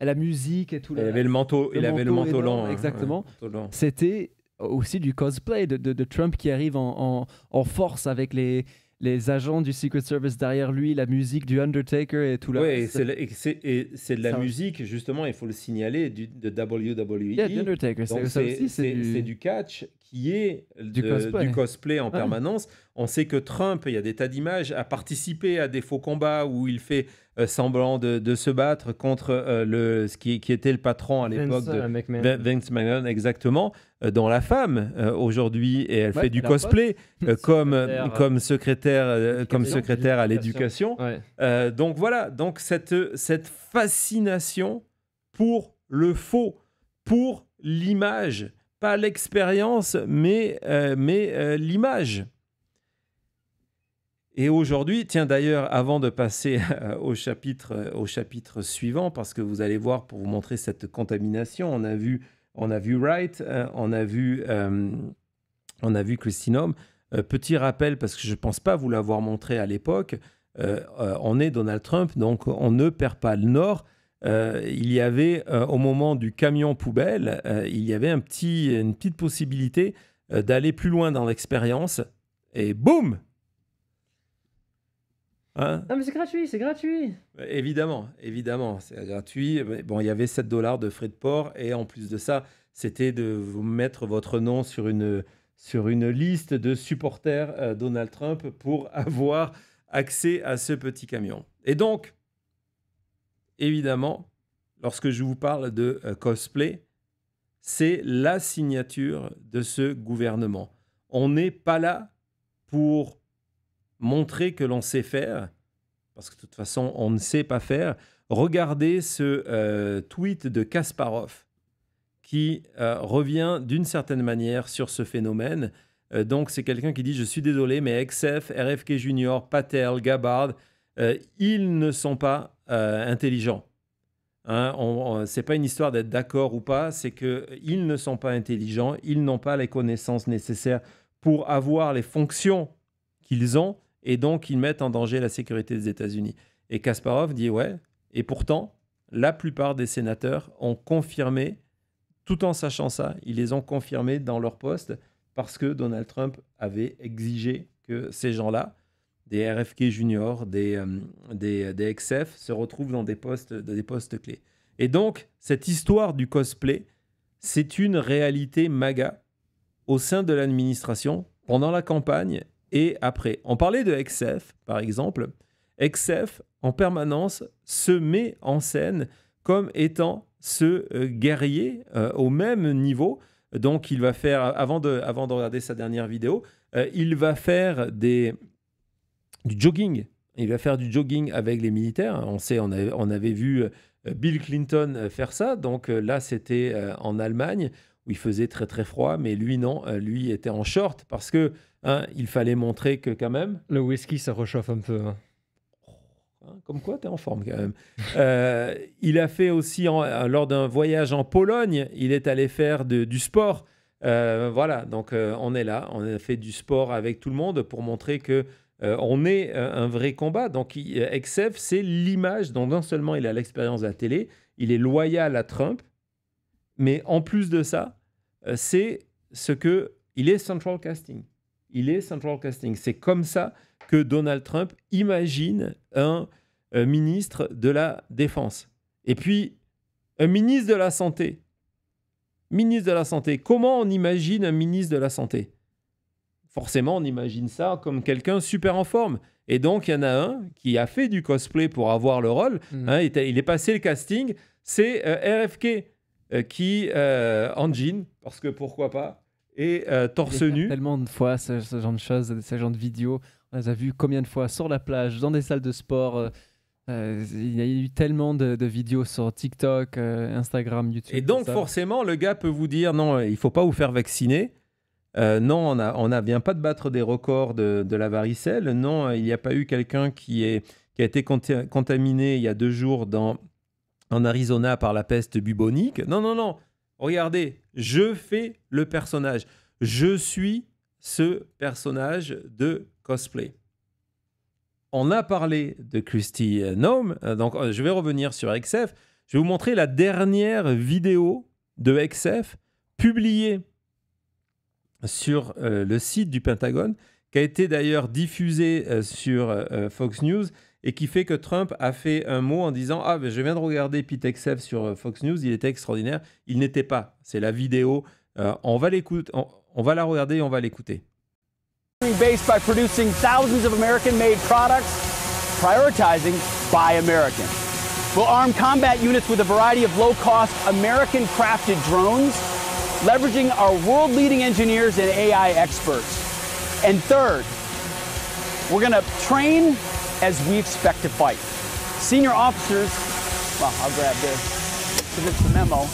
La musique et tout. Il avait le manteau, long. Exactement. Manteau long. C'était aussi du cosplay de Trump qui arrive en force avec les agents du Secret Service derrière lui, la musique du Undertaker et tout le reste. Oui, c'est de la musique, justement, il faut le signaler, de WWE. Yeah, the Undertaker, c'est du catch qui est du cosplay en permanence. On sait que Trump, il y a des tas d'images, a participé à des faux combats où il fait semblant de se battre contre ce qui était le patron à l'époque de Vince McMahon, exactement, dont la femme aujourd'hui, et elle fait du cosplay comme secrétaire à l'éducation. Ouais. Donc voilà, donc cette fascination pour le faux, pour l'image, pas l'expérience, mais l'image. Et aujourd'hui, tiens d'ailleurs, avant de passer au chapitre suivant, parce que vous allez voir, pour vous montrer cette contamination, on a vu Wright, on a vu Kristi Noem. Petit rappel, parce que je ne pense pas vous l'avoir montré à l'époque, on est Donald Trump, donc on ne perd pas le nord. Il y avait, au moment du camion poubelle, il y avait une petite possibilité d'aller plus loin dans l'expérience. Et boum! Hein? Non mais c'est gratuit. Évidemment, c'est gratuit. Bon, il y avait $7 de frais de port et en plus de ça, c'était de vous mettre votre nom sur une liste de supporters Donald Trump pour avoir accès à ce petit camion. Et donc, évidemment, lorsque je vous parle de cosplay, c'est la signature de ce gouvernement. On n'est pas là pour montrer que l'on sait faire, parce que de toute façon, on ne sait pas faire. Regardez ce tweet de Kasparov qui revient d'une certaine manière sur ce phénomène. Donc, c'est quelqu'un qui dit « Je suis désolé, mais XF, RFK Junior, Patel, Gabbard, ils ne sont pas intelligents. C'est pas une histoire d'être d'accord ou pas, c'est qu'ils ne sont pas intelligents, ils n'ont pas les connaissances nécessaires pour avoir les fonctions qu'ils ont, et donc ils mettent en danger la sécurité des États-Unis. Et Kasparov dit ouais, et pourtant, la plupart des sénateurs ont confirmé, tout en sachant ça, ils les ont confirmés dans leur poste parce que Donald Trump avait exigé que ces gens-là, des RFK juniors, des XF, se retrouvent dans des postes clés. Et donc, cette histoire du cosplay, c'est une réalité MAGA au sein de l'administration, pendant la campagne et après. On parlait de XF, par exemple. XF, en permanence, se met en scène comme étant ce guerrier au même niveau. Donc, il va faire, avant de regarder sa dernière vidéo, il va faire du jogging. Il va faire du jogging avec les militaires. On sait, on avait vu Bill Clinton faire ça. Donc là, c'était en Allemagne où il faisait très très froid, mais lui non, lui était en short parce que il fallait montrer que quand même... Le whisky, ça réchauffe un peu. Comme quoi, tu es en forme quand même. Il a fait aussi, lors d'un voyage en Pologne, il est allé faire du sport. Voilà, donc on est là, on a fait du sport avec tout le monde pour montrer que on est un vrai combat. Donc XF, c'est l'image. Donc non seulement il a l'expérience de la télé, il est loyal à Trump, mais en plus de ça, c'est il est central casting. Il est central casting. C'est comme ça que Donald Trump imagine un ministre de la Défense. Et puis, un ministre de la Santé. Ministre de la Santé. Comment on imagine un ministre de la Santé ? Forcément, on imagine ça comme quelqu'un super en forme. Et donc, il y en a un qui a fait du cosplay pour avoir le rôle. Il est passé le casting. C'est RFK qui, en jean, parce que pourquoi pas, et torse nu. Tellement de fois, ce genre de choses, ce genre de vidéos. On les a vues combien de fois sur la plage, dans des salles de sport. Il y a eu tellement de vidéos sur TikTok, Instagram, YouTube. Et donc, forcément, le gars peut vous dire non, il ne faut pas vous faire vacciner. Non, on ne vient pas de battre des records de la varicelle. Non, il n'y a pas eu quelqu'un qui a été contaminé il y a 2 jours en Arizona par la peste bubonique. Non. Regardez, je fais le personnage. Je suis ce personnage de cosplay. On a parlé de Kristi Noem. Donc, je vais revenir sur XF. Je vais vous montrer la dernière vidéo de XF publiée sur le site du Pentagone, qui a été d'ailleurs diffusée sur Fox News et qui fait que Trump a fait un mot en disant « Ah, ben, je viens de regarder Pete XF sur Fox News, il était extraordinaire. » Il n'était pas. C'est la vidéo. On va l'écouter, on va la regarder et on va l'écouter. Based by producing thousands of American-made products, prioritizing Buy American. We'll arm combat units with a variety of low-cost American-crafted drones, leveraging our world-leading engineers and AI experts. And third, we're going to train as we expect to fight. Senior officers, well, I'll grab this because it's the memo.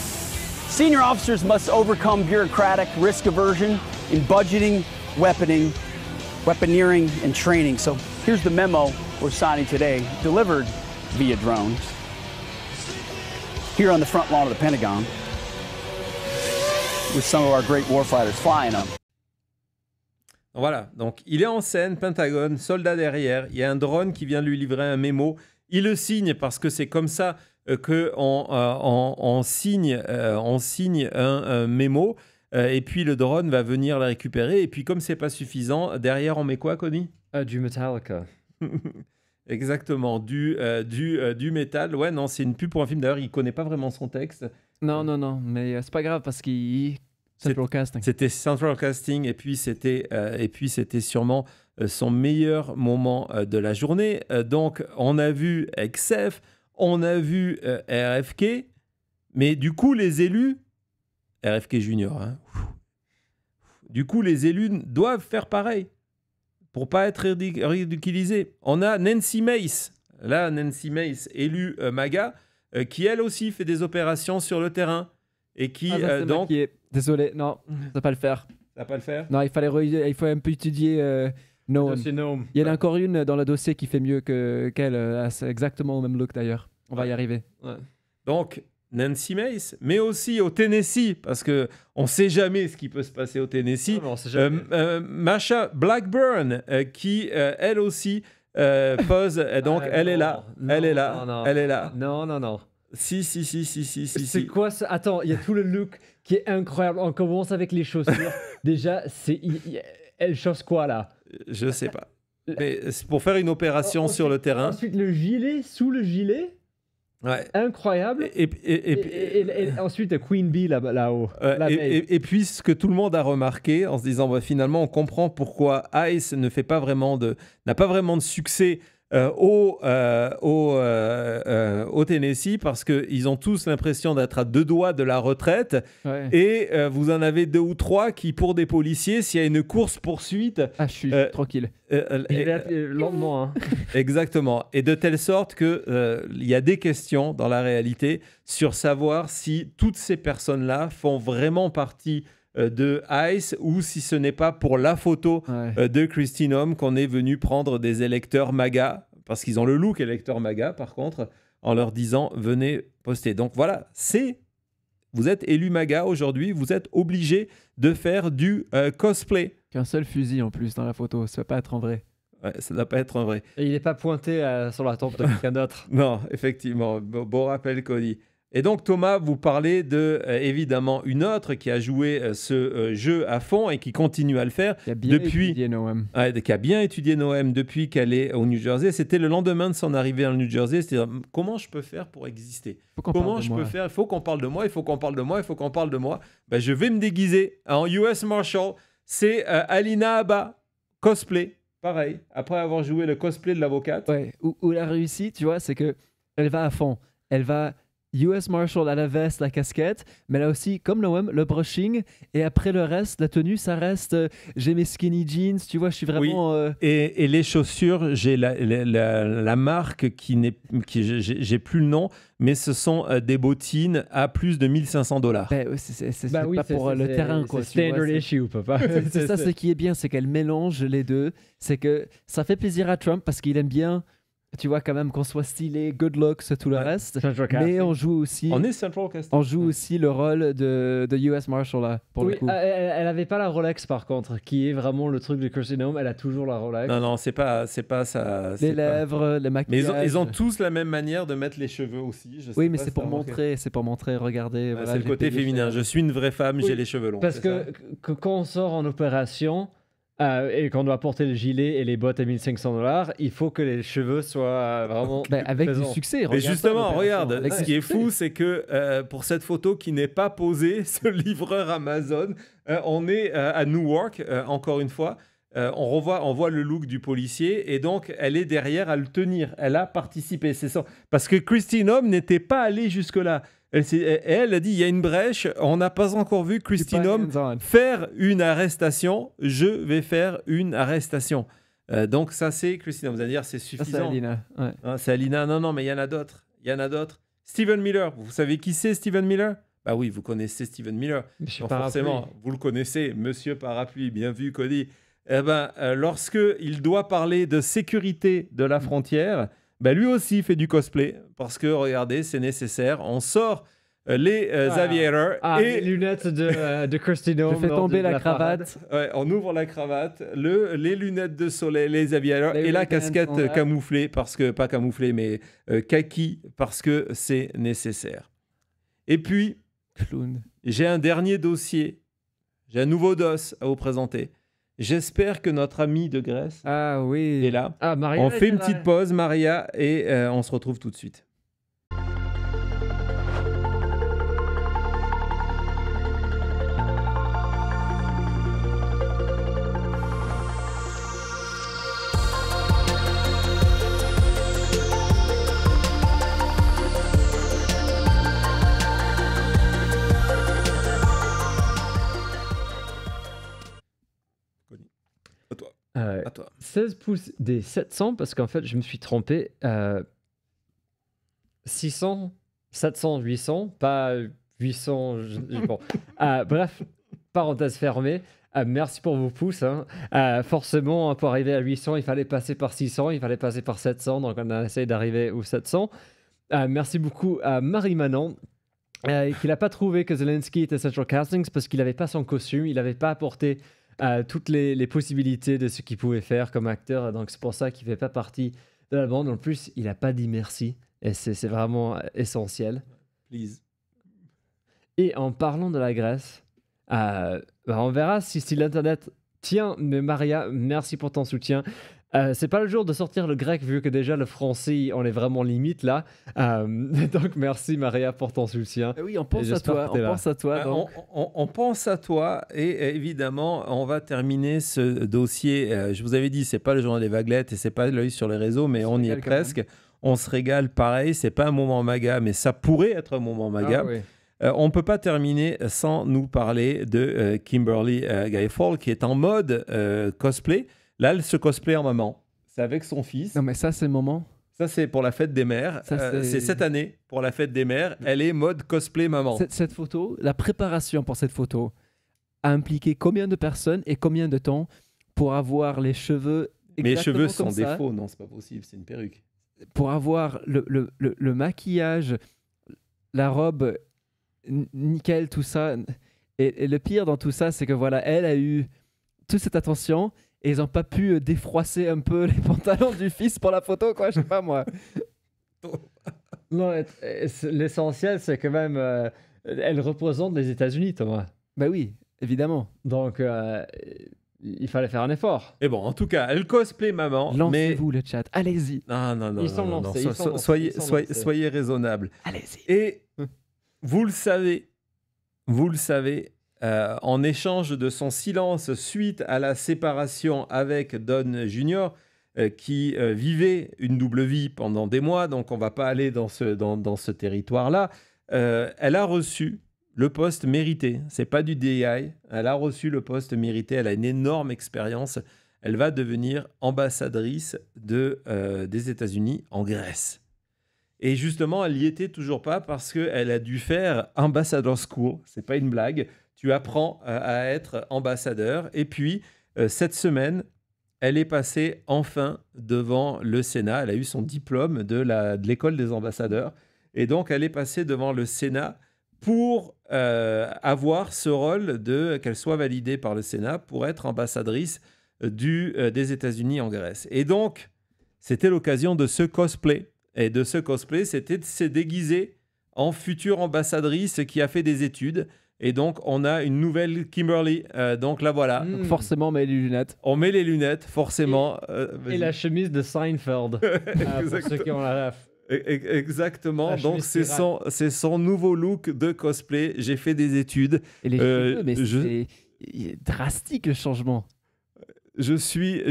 Senior officers must overcome bureaucratic risk aversion in budgeting, weaponeering, and training. So here's the memo we're signing today, delivered via drones. Here on the front lawn of the Pentagon, with some of our great warfighters flying them. Voilà, donc il est en scène, Pentagone, soldat derrière, il y a un drone qui vient lui livrer un mémo, il le signe parce que c'est comme ça qu'on signe un mémo, et puis le drone va venir le récupérer, et puis comme c'est pas suffisant, derrière on met quoi, Connie ? Du Metallica. Exactement, du métal. Ouais, non, c'est une pub pour un film, d'ailleurs il connaît pas vraiment son texte. Non, mais c'est pas grave parce qu'il... Central Casting. C'était Central Casting et puis c'était sûrement son meilleur moment de la journée. Donc, on a vu XF, on a vu RFK, mais du coup, les élus, RFK Junior, du coup, les élus doivent faire pareil pour pas être ridiculisés. On a Nancy Mace, élue MAGA, qui elle aussi fait des opérations sur le terrain. Et qui donc désolé, non, ça va pas le faire. Ça va pas le faire. Non, il faut un peu étudier Noem. Il y en a encore une dans le dossier qui fait mieux qu'elle, a exactement au même look d'ailleurs. On va y arriver. Ouais. donc Nancy Mace, mais aussi au Tennessee, parce qu'on ne sait jamais ce qui peut se passer au Tennessee. Non, on sait jamais. Masha Blackburn, qui, elle aussi, pose. Donc, elle est là. Elle est là. Elle est là. Non. Si. C'est quoi ça? Attends, il y a tout le look qui est incroyable. On commence avec les chaussures. Déjà, elle chausse quoi là? Je sais pas. Mais c'est pour faire une opération sur le terrain. Ensuite, le gilet, sous le gilet. Ouais. Incroyable. Et ensuite, Queen Bee là-haut. Et puis, ce que tout le monde a remarqué en se disant, bah, finalement, on comprend pourquoi Ice n'a pas vraiment de succès au Tennessee, parce qu'ils ont tous l'impression d'être à 2 doigts de la retraite. Ouais. Et vous en avez 2 ou 3 qui, pour des policiers, s'il y a une course-poursuite... Ah, je suis tranquille. Lentement. Hein. Exactement. Et de telle sorte qu'il y a des questions dans la réalité sur savoir si toutes ces personnes-là font vraiment partie de Ice, ou si ce n'est pas pour la photo de Christine Home qu'on est venu prendre des électeurs MAGA, parce qu'ils ont le look électeur MAGA par contre, en leur disant venez poster. Donc voilà, vous êtes élu MAGA aujourd'hui, vous êtes obligé de faire du cosplay. Qu'un seul fusil en plus dans la photo, ça ne peut pas être en vrai. Ouais, ça ne doit pas être en vrai. Et il n'est pas pointé sur la tempe de quelqu'un d'autre. Non, effectivement, beau rappel, Cody. Et donc Thomas, vous parlez de évidemment une autre qui a joué ce jeu à fond et qui continue à le faire qui a bien étudié Noam. Qui a bien étudié Noam depuis qu'elle est au New Jersey. C'était le lendemain de son arrivée en New Jersey. C'est-à-dire, comment je peux faire pour exister? Comment je peux faire? Il faut qu'on parle de moi, il faut qu'on parle de moi, il faut qu'on parle de moi. Ben, je vais me déguiser en US Marshal. C'est Alina Abba, cosplay. Pareil, après avoir joué le cosplay de l'avocate. Ouais, où elle a réussi, tu vois, c'est qu'elle va à fond. Elle va US Marshal à la veste, la casquette, mais là aussi, comme Noam, le brushing, et après le reste, la tenue, ça reste, j'ai mes skinny jeans, tu vois, je suis vraiment... Oui. Et les chaussures, j'ai la marque j'ai plus le nom, mais ce sont des bottines à plus de $1 500. C'est pas pour le terrain, quoi. C'est standard issue, papa. C'est ça, ce qui est bien, c'est qu'elle mélange les deux. C'est que ça fait plaisir à Trump parce qu'il aime bien... Tu vois, quand même, qu'on soit stylé, good looks, tout le reste. Mais on joue aussi... On est Central Casting. On joue aussi le rôle de US Marshal, là, pour le coup. Elle avait pas la Rolex, par contre, qui est vraiment le truc de Christine Home. Elle a toujours la Rolex. Non, c'est pas ça. Les lèvres, le maquillage. Mais ils ont tous la même manière de mettre les cheveux aussi. Oui, mais c'est pour montrer, regardez. C'est le côté féminin. Je suis une vraie femme, j'ai les cheveux longs. Parce que quand on sort en opération... et qu'on doit porter le gilet et les bottes à $1 500, il faut que les cheveux soient vraiment avec présents. du succès. Mais justement, regarde, ce qui est fou, c'est que pour cette photo qui n'est pas posée, ce livreur Amazon, on est à Newark, encore une fois. On voit le look du policier et donc elle est derrière à le tenir. Elle a participé, c'est ça. Parce que Christine Home n'était pas allée jusque-là. Elle a dit, il y a une brèche, on n'a pas encore vu Christine Home faire une arrestation, je vais faire une arrestation. Donc ça c'est Christine Home, vous allez dire c'est suffisant. Ça, c'est Alina. Ouais. C'est Alina, non, mais il y en a d'autres. Stephen Miller, vous savez qui c'est Stephen Miller? Bah oui, vous connaissez Stephen Miller. Donc forcément, vous le connaissez, Monsieur Parapluie, bien vu Cody. Lorsque il doit parler de sécurité de la frontière, lui aussi fait du cosplay parce que regardez, c'est nécessaire. On sort les aviators et les lunettes de Christine Home. Je fais tomber la cravate. Ouais, on ouvre la cravate, les lunettes de soleil, les aviators et la casquette camouflée parce que pas camouflée mais kaki parce que c'est nécessaire. Et puis j'ai un dernier dossier, j'ai un nouveau dos à vous présenter. J'espère que notre ami de Grèce est là. Maria on fait une petite pause, Maria, et on se retrouve tout de suite. À toi. 16 pouces des 700 parce qu'en fait je me suis trompé 600 700 800 pas 800 bon. Bref, parenthèse fermée. Merci pour vos pouces forcément pour arriver à 800 il fallait passer par 600, il fallait passer par 700, donc on a essayé d'arriver aux 700. Merci beaucoup à Marie Manon. Qu'il n'a pas trouvé que Zelensky était central casting parce qu'il n'avait pas son costume, il n'avait pas apporté toutes les possibilités de ce qu'il pouvait faire comme acteur, donc c'est pour ça qu'il ne fait pas partie de la bande. En plus, il n'a pas dit merci, et c'est vraiment essentiel. Please. Et en parlant de la Grèce, on verra si l'Internet tient, mais Maria, merci pour ton soutien. C'est pas le jour de sortir le grec vu que déjà le français on est vraiment limite là, donc merci Maria pour ton soutien. Oui, on pense à toi, on pense à toi et évidemment on va terminer ce dossier. Je vous avais dit c'est pas le journal des vaguelettes et c'est pas l'œil sur les réseaux, mais on y est presque. On se régale pareil, c'est pas un moment MAGA mais ça pourrait être un moment MAGA. Oui. On ne peut pas terminer sans nous parler de Kimberly Guilfoyle qui est en mode cosplay. Là, elle se cosplay en maman. C'est avec son fils. Non, mais ça, c'est le moment. Ça, c'est pour la fête des mères. C'est cette année, pour la fête des mères. Elle est mode cosplay maman. Cette photo, la préparation pour cette photo a impliqué combien de personnes et combien de temps pour avoir les cheveux exactement. Mais les cheveux sont comme des ça, faux. Non, c'est pas possible. C'est une perruque. pour avoir le maquillage, la robe nickel, tout ça. Et le pire dans tout ça, c'est que voilà, elle a eu toute cette attention et ils n'ont pas pu défroisser un peu les pantalons du fils pour la photo, quoi, je sais pas moi. Non, l'essentiel, c'est quand même... elle représente les États-Unis, Thomas. Bah oui, évidemment. Donc, il fallait faire un effort. Et bon, en tout cas, elle cosplay maman. Lancez-vous le chat, allez-y. Non. Ils sont lancés. Soyez raisonnables. Allez-y. Et vous le savez, en échange de son silence suite à la séparation avec Don Jr., qui vivait une double vie pendant des mois, donc on ne va pas aller dans ce territoire-là, elle a reçu le poste mérité. Ce n'est pas du DEI, elle a reçu le poste mérité, elle a une énorme expérience. Elle va devenir ambassadrice des États-Unis en Grèce. Et justement, elle n'y était toujours pas parce qu'elle a dû faire Ambassador School. Ce n'est pas une blague. Tu apprends à être ambassadeur. Et puis, cette semaine, elle est passée enfin devant le Sénat. Elle a eu son diplôme de l'école des ambassadeurs. Et donc, elle est passée devant le Sénat pour avoir ce rôle qu'elle soit validée par le Sénat pour être ambassadrice des États-Unis en Grèce. Et donc, c'était l'occasion de ce cosplay. Et de ce cosplay, c'était de se déguiser en future ambassadrice qui a fait des études. Et donc, on a une nouvelle Kimberly. Donc là, voilà. Donc forcément, on met les lunettes. On met les lunettes, forcément. Et la chemise de Seinfeld. Pour ceux qui ont la ref. Exactement. Donc, c'est son nouveau look de cosplay. J'ai fait des études. Et les cheveux, mais c'est drastique le changement. Je suis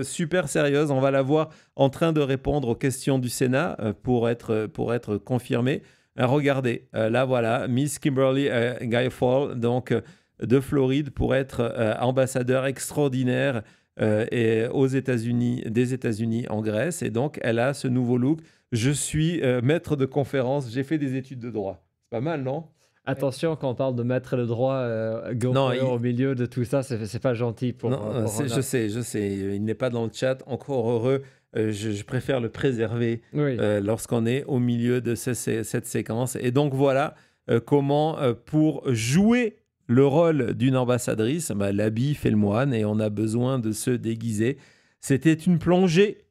super sérieuse. On va la voir en train de répondre aux questions du Sénat pour être confirmée. Regardez, là voilà, Miss Kimberly Guilfoyle, donc de Floride, pour être ambassadeur extraordinaire des États-Unis en Grèce. Et donc, elle a ce nouveau look. Je suis maître de conférence. J'ai fait des études de droit. C'est pas mal, non ? Attention, quand on parle de maître le droit au milieu de tout ça, c'est pas gentil pour... Non, je sais. Il n'est pas dans le chat. Encore heureux. Je préfère le préserver lorsqu'on est au milieu de cette séquence. Et donc, voilà comment, pour jouer le rôle d'une ambassadrice, l'habit fait le moine et on a besoin de se déguiser. C'était une plongée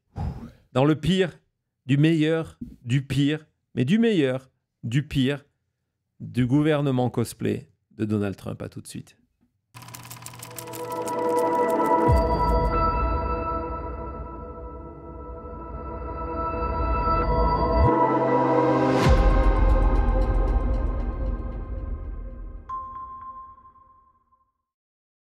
dans le pire, du meilleur, du pire, mais du meilleur, du pire, du gouvernement cosplay de Donald Trump. À tout de suite.